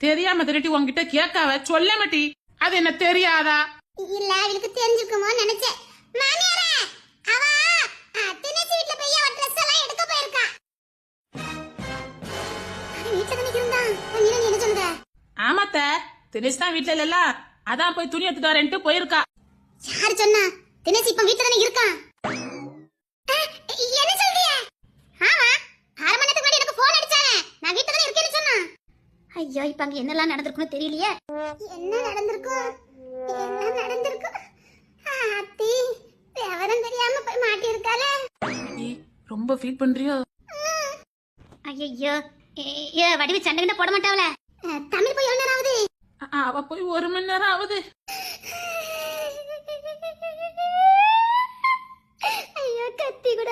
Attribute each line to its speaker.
Speaker 1: தெரியாம திருட்டி உன்கிட்ட கேட்காவ சொல்ல மாட்டி. அது என்ன தெரியாதா?
Speaker 2: இல்ல அவளுக்கு தெரிஞ்சுக்குமோ நினைச்சேன். மாமியாரே, அவ தினேஷ் வீட்ல போய் அவ Dress எல்லாம் எடுக்க போயிருக்கா. வீட்ல தானே இருந்தா. நீ என்ன சொல்லுத?
Speaker 1: ஆமாத்த, தினேஷ் தான் வீட்ல இல்லல, அதான் போய் துணி எடுத்துட்டு வரேன்ட்டு போயிருக்கா.
Speaker 2: யார் சொன்னா? தினேஷ் இப்ப வீட்ல தானே இருக்கான். என்ன சொல்றிய? ஆமா, 1/2 மணி நேரத்துக்கு முன்னாடி எனக்கு ஃபோன் அடிச்சானே. நான் வீட்ல தானே இருக்கேன்னு சொன்னா. ஐயோ, இப்ப அங்க என்னலாம் நடந்துருக்குன்னு தெரியலையே. என்ன நடந்துருக்கும்? என்ன நடந்துருக்கும்? அத்தி விவரம் தெரியாம போய் மாட்டி இருக்காளே.
Speaker 1: ரொம்ப ஃபீல் பண்றியோ?
Speaker 2: ஐயோ, ஏ வடிவு சண்டைகிட்ட போட மாட்டாவல. தமிழ் போய் எவ்வளவு நேரம் ஆகுது?
Speaker 1: அவ போய் 1 மணி நேரம் ஆகுது.
Speaker 2: ஐயோ, கத்தி கூட